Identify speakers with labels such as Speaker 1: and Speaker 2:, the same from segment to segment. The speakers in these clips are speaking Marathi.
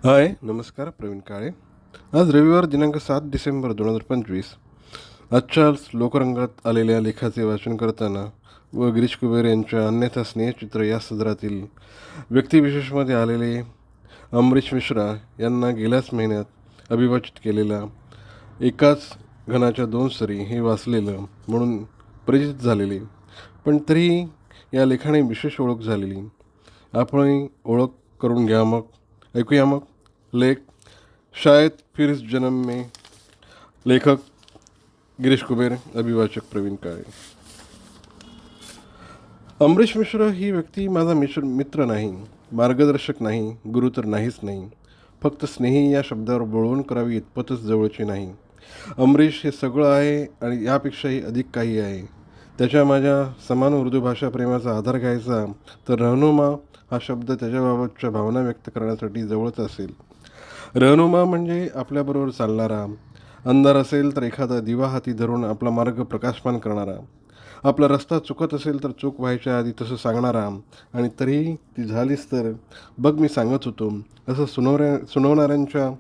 Speaker 1: हाय नमस्कार. प्रवीण काळे. आज रविवार दिनांक 7 डिसेंबर 2025. आजच्या लोकरंगात आलेल्या लेखाचे वाचन करताना व गिरीश कुबेर यांच्या अन्यथा स्नेहचित्र या सदरातील व्यक्तिविशेषमध्ये आलेले अमरीश मिश्रा यांना गेल्याच महिन्यात अभिवाचित केलेला एकाच घनाच्या 2 सरी हे वाचलेलं म्हणून परिचित झालेले, पण तरीही या लेखाने विशेष ओळख झालेली. आपण ओळख करून घ्या मग. ऐकूया मग लेख शायद फिर इस जन्म में. लेखक गिरीश कुबेर, अभिवाचक प्रवीण काळे. अमरीश मिश्र ही व्यक्ती माझा मित्र नाही, मार्गदर्शक नाही, गुरु तर नाहीच नाही. फक्त स्नेही या शब्दावर बोलवून करावी इतपतच जवळची नाही. अमरीश हे सगळं आहे आणि यापेक्षाही अधिक काही आहे. त्याच्या माझ्या समान उर्दू भाषा प्रेमाचा आधार घ्यायचा तर रहनुमा हा शब्द त्याच्याबाबतच्या भावना व्यक्त करण्यासाठी जवळच असेल. रहनुमा म्हणजे आपल्याबरोबर चालणारा, अंधार असेल तर एखादा दिवा हाती धरून आपला मार्ग प्रकाशमान करणारा, आपला रस्ता चुकत असेल तर चूक व्हायच्या आधी तसं सांगणारा, आणि तरीही ती झालीच तर बघ मी सांगत होतो असं सुनावणाऱ्यांच्या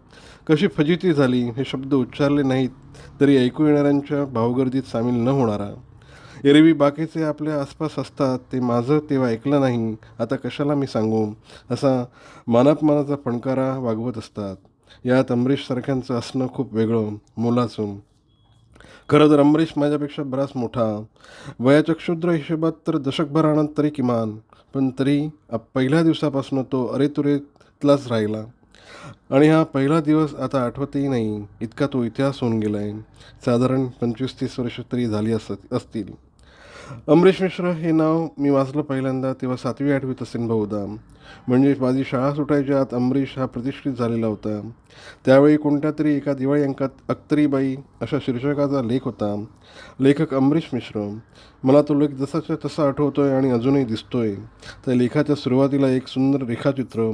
Speaker 1: कशी फजिती झाली हे शब्द उच्चारले नाहीत तरी ऐकू येणाऱ्यांच्या भावगर्दीत सामील न होणारा. एरवी बाकीचे आपल्या आसपास असतात ते माझं तेव्हा ऐकलं नाही, आता कशाला मी सांगू, असा मानापमानाचा फणकारा वागवत असतात. यात अमरीशसारख्यांचं असणं खूप वेगळं, मोलाचं. खरं तर अमरीश माझ्यापेक्षा बराच मोठा, वयाच्या क्षुद्र हिशोबात तर दशकभरानं तरी किमान, पण तरी पहिल्या दिवसापासून तो अरेतुरेतलाच राहिला. आणि हा पहिला दिवस आता आठवतही नाही इतका तो इतिहास होऊन गेला आहे. साधारण 25-30 वर्ष तरी झाली असतील. अमरीश मिश्र हे नाव मी वाचलं पहिल्यांदा तेव्हा 7वी-8वीत असेल बहुधा. म्हणजे माझी शाळा सुटायच्या आत अमरीश हा प्रतिष्ठित झालेला होता. त्यावेळी कोणत्या तरी एका दिवाळी अंकात अख्तरीबाई अशा शीर्षकाचा लेख होता. लेखक अमरीश मिश्र. मला तो लेख जसाच्या तसा आठवतोय आणि अजूनही दिसतोय. त्या लेखाच्या सुरुवातीला एक सुंदर रेखाचित्र,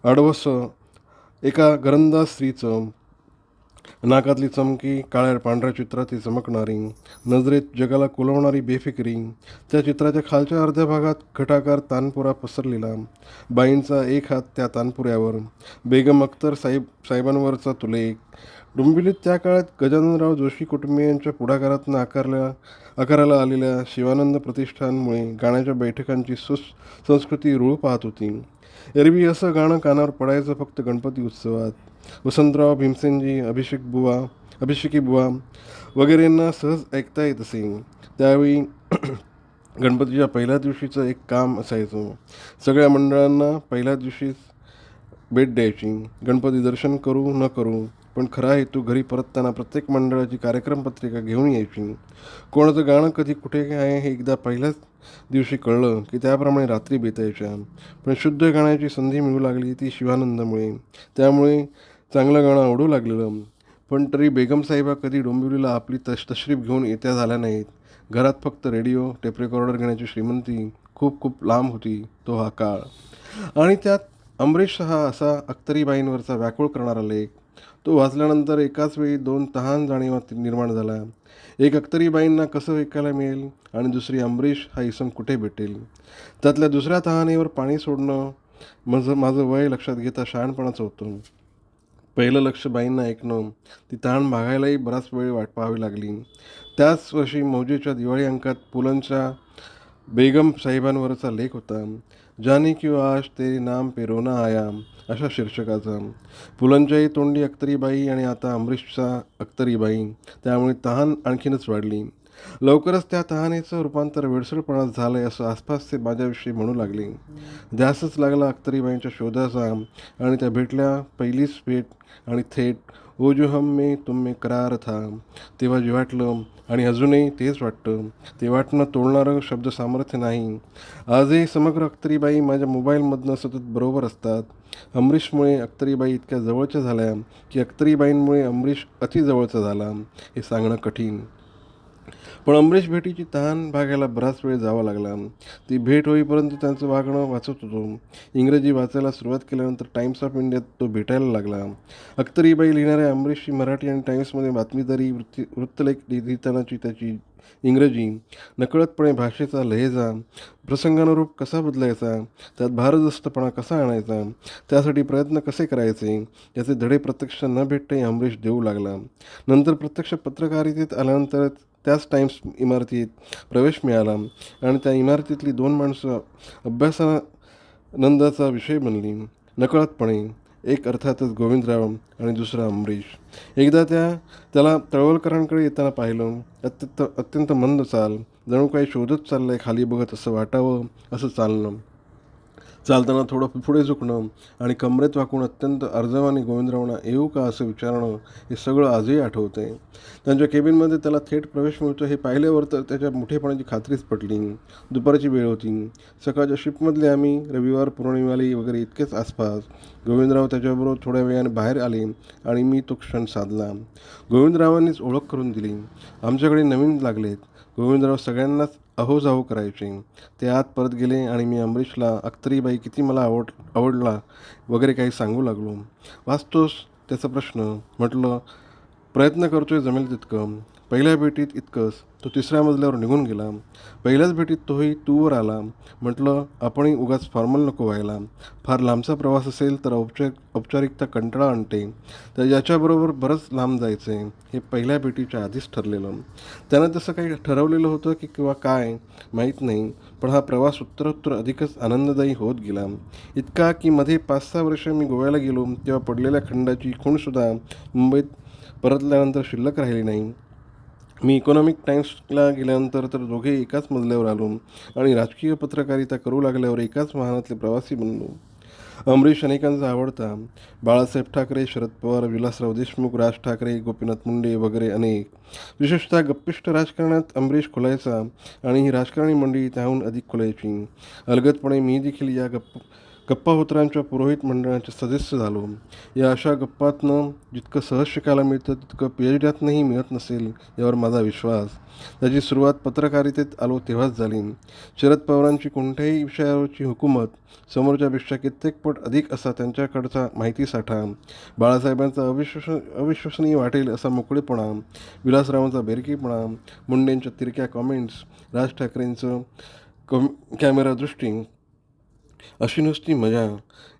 Speaker 1: आडवसं एका घरंदाज स्त्रीचं, नाकातली चमकी, काळ्या पांढऱ्या चित्रात ती चमकणारी, नजरेत जगाला कुलवणारी बेफिकिरी. त्या चित्राच्या खालच्या अर्ध्या भागात घटाकार तानपुरा पसरलेला, बाईंचा एक हात त्या तानपुऱ्यावर, बेगम अख्तर साहेबांवरचा तो लेख. डोंबिवलीत त्या काळात गजाननराव जोशी कुटुंबियांच्या पुढाकारातून आकाराला आलेल्या शिवानंद प्रतिष्ठानमुळे गाण्याच्या बैठकांची संस्कृती रूळ पाहत होती. एरवी असं गाणं कानावर पडायचं फक्त गणपती उत्सवात. वसंतराव भीमसेनजी, अभिषेकी बुवा वगैरेंना सहज ऐकता येत असे. त्यावेळी गणपतीच्या पहिल्या दिवशीचं एक काम असायचं. सगळ्या मंडळांना पहिल्या दिवशीच भेट द्यायची. गणपती दर्शन करू न करू, पण खरा हेतू घरी परतताना प्रत्येक मंडळाची कार्यक्रमपत्रिका घेऊन यायची. कोणाचं गाणं कधी कुठे आहे हे एकदा पहिल्याच दिवशी कळलं की त्याप्रमाणे रात्री बेतायच्या. पण शुद्ध गाण्याची संधी मिळू लागली ती शिवानंदमुळे. त्यामुळे चांगलं गाणं आवडू लागलेलं. पण तरी बेगम साहेबा कधी डोंबिवलीला आपली तशरीफ घेऊन येत्या झाल्या नाहीत. घरात फक्त रेडिओ टेप रेकॉर्डर घेण्याची श्रीमंती खूप खूप लांब होती तो हा काळ. आणि त्यात अमरीश हा असा अख्तरीबाईंवरचा व्याकुळ करणारा लेख. तो वाचल्यानंतर एकाच वेळी 2 तहान जाणीवा निर्माण झाला. एक अख्तरीबाईंना कसं ऐकायला मिळेल आणि दुसरी अमरीश हा इसम कुठे भेटेल. त्यातल्या दुसऱ्या तहानेवर पाणी सोडणं माझं वय लक्षात घेता शहाणपणाचं होतं. पहिलं लक्ष बाईंना ऐकणं. ती तहान भागायलाही बराच वेळ वाट पाहावी लागली. त्याच वर्षी मौजेच्या दिवाळी अंकात पुलंच्या बेगम साहेबांवरचा लेख होता. जाने क्यों आज तेरे नाम पे रोना आया अशा शीर्षकाचा. पुलंच्याही तोंडी अख्तरीबाई आणि आता अमरीशचा अख्तरीबाई. त्यामुळे तहान आणखीनच वाढली. लवकरच त्या तहानेचं रूपांतर वेडसरपणात झालंय असं आसपासचे माझ्याविषयी म्हणू लागले. ध्यासच लागला अख्तरीबाईंच्या शोधाचा आणि त्या भेटल्या. पहिलीच भेट आणि थेट ओ जो हम में तुम में करार था. तेव्हा जे वाटलं आणि अजूनही तेच वाटतं, ते वाटणं तोडणारं शब्द सामर्थ्य नाही. आजही समग्र अख्तरीबाई माझ्या मोबाईलमधनं सतत बरोबर असतात. अमरीशमुळे अख्तरीबाई इतक्या जवळच्या झाल्या की अख्तरीबाईंमुळे अमरीश अतिजवळचा झाला हे सांगणं कठीण. पण अमरीश भेटीची तहान भागायला बराच वेळ जावा लागला. ती भेट होईपर्यंत त्यांचं वागणं वाचत होतो. इंग्रजी वाचायला सुरुवात केल्यानंतर टाइम्स ऑफ इंडियात तो भेटायला लागला. अख्तरीबाई लिहिणाऱ्या अमरीशची मराठी आणि टाइम्समध्ये बातमीदारी वृत्तलेख लिहितानाची त्याची इंग्रजी, नकळतपणे भाषेचा लहेजा, प्रसंगानुरूप कसा बदलायचा, त्यात भारदस्तपणा कसा आणायचा, त्यासाठी प्रयत्न कसे करायचे, याचे धडे प्रत्यक्ष न भेटताही अमरीश देऊ लागला. नंतर प्रत्यक्ष पत्रकारितेत आल्यानंतर त्याच टाइम्स इमारतीत प्रवेश मिळाला आणि त्या इमारतीतली 2 माणसं अभ्यासानंदाचा विषय बनली नकळतपणे. एक अर्थातच गोविंदराव आणि दुसरा अमरीश. एकदा त्याला तळवलकरांकडे येताना पाहिलं. अत्यंत मंद चाल, जणू काही शोधत चाललंय, खाली बघत असं वाटावं असं चालणं. चालताना थोडं पुढे झुकणं आणि कमरेत वाकून अत्यंत अर्जवानी गोविंदरावांना येऊ का असं विचारणं, हे सगळं आजही आठवतंय. त्यांच्या केबिनमध्ये त्याला थेट प्रवेश मिळतो हे पाहिल्यावर तर त्याच्या मोठेपणाची खात्रीच पटली. दुपारची वेळ होती. सकाळच्या शिफ्टमधले आम्ही, रविवार, पौर्णिमाली वगैरे इतकेच आसपास. गोविंदराव त्याच्याबरोबर थोड्या वेळाने बाहेर आले आणि मी तो क्षण साधला. गोविंदरावांनीच ओळख करून दिली. आमच्याकडे नवीन लागलेत. गोविंदराव सगळ्यांनाच अहोजाहो करायचे. ते आत परत गेले आणि मी अमरीशला अख्तरीबाई किती मला आवडला वगैरे काही सांगू लागलो. वाचतोस त्याचा प्रश्न, म्हटलं. प्रयत्न करतोय जमेल तितकं. पहिल्या भेटीत इतकंच. तो 3ऱ्या मजल्यावर निघून गेला. पहिल्याच भेटीत तोही तूवर आला. म्हटलं आपणही उगाच फॉर्मल नको व्हायला. फार लांबचा प्रवास असेल तर औपचारिकता कंटाळा आणते. तर याच्याबरोबर बरंच लांब जायचं आहे, हे पहिल्या भेटीच्या आधीच ठरलेलं. त्यानं तसं काही ठरवलेलं होतं की किंवा काय माहीत नाही, पण हा प्रवास उत्तरोत्तर अधिकच आनंददायी होत गेला. इतका की मध्ये 5-6 वर्ष मी गोव्याला गेलो तेव्हा पडलेल्या खंडाची खूणसुद्धा मुंबईत परतल्यानंतर शिल्लक राहिली नाही. मी इकॉनॉमिक टाइम्सला गेल्यानंतर तर दोघे एकाच मजल्यावर आलो आणि राजकीय पत्रकारिता करू लागल्यावर एकाच वाहनातले प्रवासी बनलो. अमरीश अनेकांचा आवडता. बाळासाहेब ठाकरे, शरद पवार, विलासराव देशमुख, राज ठाकरे, गोपीनाथ मुंडे वगैरे अनेक. विशेषतः गप्पिष्ट राजकारणात अमरीश खुलायचा आणि ही राजकारणी मंडळी त्याहून अधिक खुलायची. अलगदपणे मी देखील या गप्पाहोत्रांच्या पुरोहित मंडळाचे सदस्य झालो. या अशा गप्पातनं जितकं सहज शिकायला मिळतं तितकं PhDतनंही मिळत नसेल यावर माझा विश्वास. त्याची सुरुवात पत्रकारितेत आलो तेव्हाच झाली. शरद पवारांची कोणत्याही विषयावरची हुकूमत समोरच्यापेक्षा कित्येक पट अधिक असा त्यांच्याकडचा माहितीसाठा, बाळासाहेबांचा अविश्वसनीय वाटेल असा मोकळेपणा, विलासरावांचा बेरकीपणा, मुंडेंच्या तिरक्या कॉमेंट्स, राज ठाकरेंचं कॅमेरा दृष्टी, अशी नुसती मजा.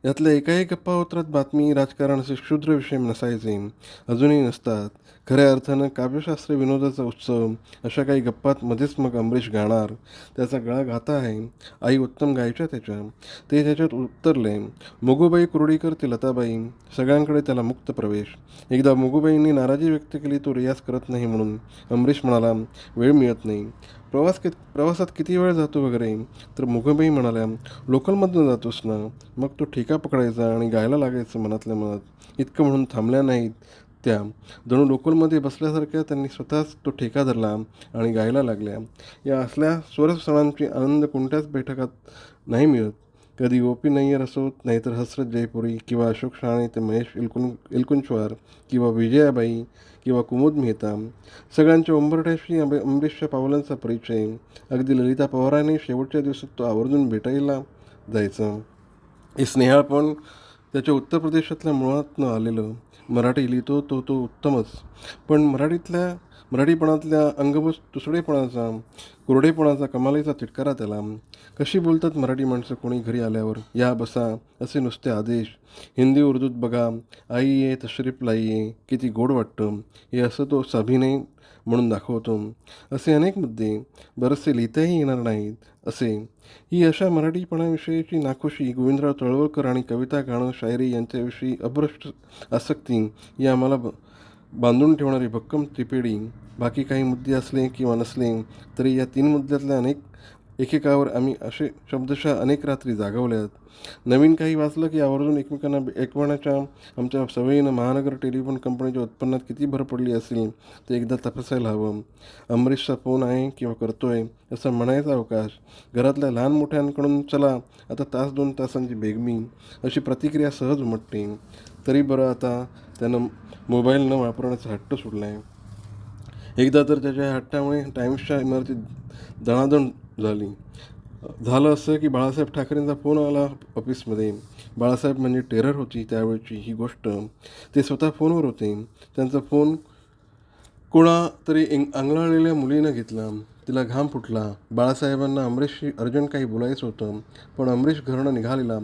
Speaker 1: यातल्या एकाही गप्पाहोत्रात बातमी, राजकारण असे क्षुद्र विषय नसायचे. अजूनही नसतात. खऱ्या अर्थानं काव्यशास्त्र विनोदाचा उत्सव. अशा काही गप्पात मध्येच मग अमरीश गाणार. त्याचा गळा घाता आहे. आई उत्तम गायच्या त्याच्या. ते त्याच्यात उतरले. मोगूबाई कुर्डीकर ते लताबाई, सगळ्यांकडे त्याला मुक्त प्रवेश. एकदा मोगूबाईंनी नाराजी व्यक्त केली तो रियाज करत नाही म्हणून. अमरीश म्हणाला वेळ मिळत नाही. प्रवासात किती वेळ जातो वगैरे. तर मोगूबाई म्हणाल्या लोकलमधनं जातोस ना. मग तो ठेका पकडायचा आणि गायला लागायचं मनातल्या मनात. इतकं म्हणून थांबल्या नाहीत त्या. जणू लोकलमध्ये बसल्यासारख्या त्यांनी स्वतःच तो ठेका धरला आणि गायला लागल्या. या असल्या स्वरसणांची आनंद कोणत्याच बैठकात नाही मिळत. कधी O.P. नय्यर असोत, नाहीतर हसरत जयपुरी, किंवा अशोक शहाणे ते महेश एलकुंचवार, किंवा विजयाबाई, किंवा कुमुद मेहता. सगळ्यांच्या उंबरठ्याशी अमरीशच्या पावलांचा परिचय. अगदी ललिता पवारांनी शेवटच्या दिवसात तो आवर्जून भेटायला जायचं. हे स्नेहाळपण त्याच्या उत्तर प्रदेशातल्या मुळातनं आलेलं. मराठी लिहितो तो उत्तमच, पण मराठीपणातल्या अंगभूत तुसडेपणाचा, कोरडेपणाचा कमालीचा तिटकारा त्याला. कशी बोलतात मराठी माणसं कोणी घरी आल्यावर. या बसा असे नुसते आदेश. हिंदी उर्दूत बघा, आइये तशरीफ लाइये, किती गोड वाटतं हे असं तो अभिनय म्हणून दाखवतो. असे अनेक मुद्दे, बरेचसे लिहिताही येणार नाहीत असे. ही अशा मराठीपणाविषयीची नाखुशी, गोविंदराव तळवलकर आणि कविता, गाणं, शायरी यांच्याविषयी अभ्रष्ट आसक्ती, ही आम्हाला बांधून ठेवणारी भक्कम त्रिपेडी. बाकी काही मुद्दे असले किंवा नसले तरी या 3 मुद्द्यातल्या एकेकावर आम्ही असे शब्दशः अनेक रात्री जागवल्यात. नवीन काही वाचलं की आवर्जून एकमेकांना ऐकवण्याच्या आमच्या सवयीनं महानगर टेलिफोन कंपनीच्या उत्पन्नात किती भर पडली असेल ते एकदा तपासायला हवं. अमरीशचा फोन आहे किंवा करतोय असं म्हणायचा अवकाश. घरातल्या लहान मोठ्यांकडून चला आता 1-2 तासांची बेगमी अशी प्रतिक्रिया सहज उमटते. तरी बरं आता त्यानं मोबाईल न वापरण्याचा हट्ट सोडला आहे. एकदा तर त्याच्या हट्टामुळे टाइम्सच्या इमारतीत दणादण झाली. झालं असं की बाळासाहेब ठाकरेंचा फोन आला ऑफिसमध्ये. बाळासाहेब म्हणजे टेरर होती त्यावेळची ही गोष्ट. ते स्वतः फोनवर होते. त्यांचा फोन कोणा तरी आंगळालेल्या मुलीनं घेतला. तिला घाम फुटला. बाळासाहेबांना अमरीशशी अर्जंट काही बोलायचं होतं. पण अमरीश घरनं निघालेला.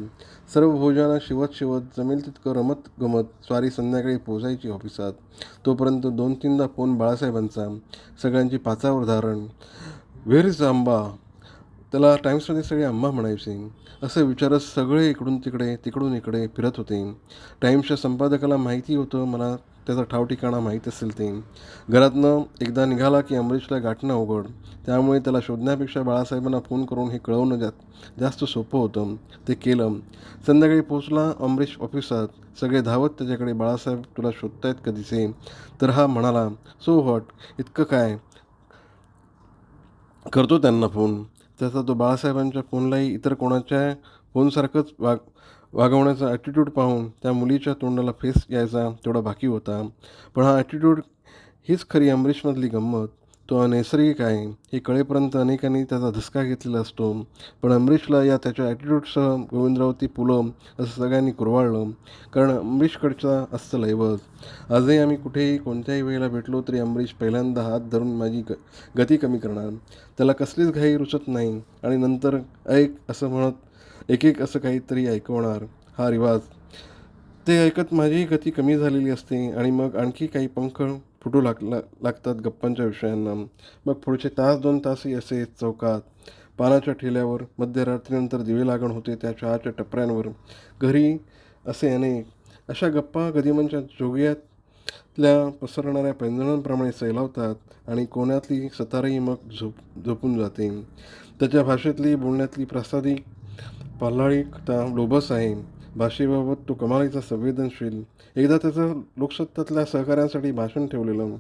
Speaker 1: सर्व भोजनात शिवत शिवत जमेल तितकं रमत गमत स्वारी संध्याकाळी पोचायची ऑफिसात. तोपर्यंत 2-3दा फोन बाळासाहेबांचा. सगळ्यांची पाचावर धारण. व्हेर इज आंबा? त्याला टाइम्समध्ये सगळे आंबा म्हणायचे. असं विचारत सगळे इकडून तिकडे तिकडून इकडे फिरत होते. टाइम्सच्या संपादकाला माहिती होतं मला त्याचा ठावठिकाणा माहीत असेल ते. घरातनं एकदा निघाला की अमरीशला गाठणं अवघड. त्यामुळे त्याला शोधण्यापेक्षा बाळासाहेबांना फोन करून हे कळवणं जास्त सोपं होतं. ते केलं. संध्याकाळी पोचला अमरीश ऑफिसात. सगळे धावत त्याच्याकडे. बाळासाहेब तुला शोधतायत कधीचे? तर हा म्हणाला, सो व्हॉट, इतकं काय? करतो त्यांना फोन. त्याचा तो बाळासाहेबांच्या फोनलाही इतर कोणाच्या फोनसारखंच वागवण्याचा ॲटिट्यूड पाहून त्या मुलीच्या तोंडाला फेस यायचा तेवढा बाकी होता. पण हा ॲटिट्यूड हीच खरी अमरीशमधली गंमत. तो अनैसर्गिक आहे हे कळेपर्यंत अनेकांनी त्याचा धसका घेतलेला असतो. पण अमरीशला या त्याच्या ॲटिट्यूडसह गोविंदरावती पुलं असं सगळ्यांनी कुरवाळलं. कारण अमरीशकडचा असतं लैवज. आजही आम्ही कुठेही कोणत्याही वेळेला भेटलो तरी अमरीश पहिल्यांदा हात धरून माझी गती कमी करणार. त्याला कसलीच घाई रुचत नाही आणि नंतर ऐक असं म्हणत एक असं काहीतरी ऐकवणार. हा रिवाज. ते ऐकत माझीही गती कमी झालेली असते आणि मग आणखी काही पंख फुटू लागतात गप्पांच्या विषयांना. मग पुढचे तास 2 तासही असे चौकात, पानाच्या ठेल्यावर, मध्यरात्रीनंतर दिवे लागण होते त्या चहाच्या टपऱ्यांवर, घरी असे अनेक. अशा गप्पा गदिमांच्या जोग्यातल्या पसरणाऱ्या पैंजणांप्रमाणे सैलावतात आणि कोण्यातली सतारही मग झोपून जाते. त्याच्या भाषेतली बोलण्यातली प्रासादिक पाल्हाळिकता लोभस आहे. भाषेबाबत तो कमालीचा संवेदनशील. एकदा त्याचं लोकसत्तातल्या सहकाऱ्यांसाठी भाषण ठेवलेलं.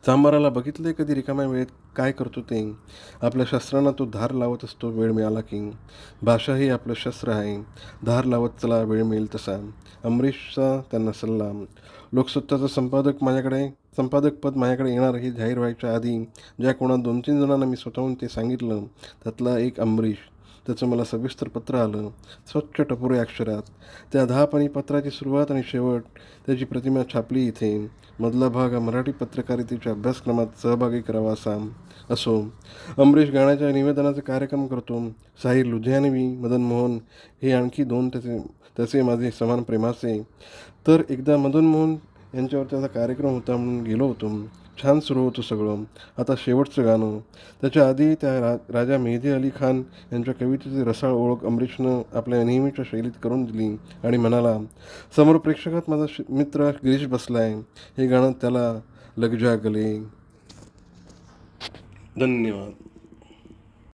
Speaker 1: चांबाराला बघितले कधी रिकाम्या वेळेत काय करतो ते? आपल्या शस्त्रांना तो धार लावत असतो वेळ मिळाला की. भाषा ही आपलं शस्त्र आहे. धार लावत चला वेळ मिळेल तसा. अमरीशचा त्यांना सल्ला. लोकसत्ताचं संपादकपद माझ्याकडे येणार हे जाहीर व्हायच्या आधी ज्या कोणा 2-3 जणांना मी स्वतःहून ते सांगितलं त्यातला एक अमरीश. त्याचं मला सविस्तर पत्र आलं, स्वच्छ टपोरे अक्षरात. त्या 10 पानी पत्राची सुरुवात आणि शेवट, त्याची प्रतिमा छापली इथे. मधला भाग हा मराठी पत्रकारितेच्या अभ्यासक्रमात सहभागी करावा असा. असो. अमरीश गाण्याच्या निवेदनाचे कार्यक्रम करतो. साहिर लुधियानवी, मदन मोहन हे आणखी 2 त्याचे माझे समान प्रेमाचे. तर एकदा मदन मोहन यांच्यावर त्याचा कार्यक्रम होता म्हणून गेलो होतो. छान सुरू होतं सगळं. आता शेवटचं गाणं. त्याच्या आधी त्या राजा मेहदी अली खान यांच्या कवितेची रसाळ ओळख अमरीशनं आपल्या नेहमीच्या शैलीत करून दिली आणि म्हणाला, समोर प्रेक्षकात माझा मित्र गिरीश बसलाय. हे गाणं त्याला लग जा गले. धन्यवाद.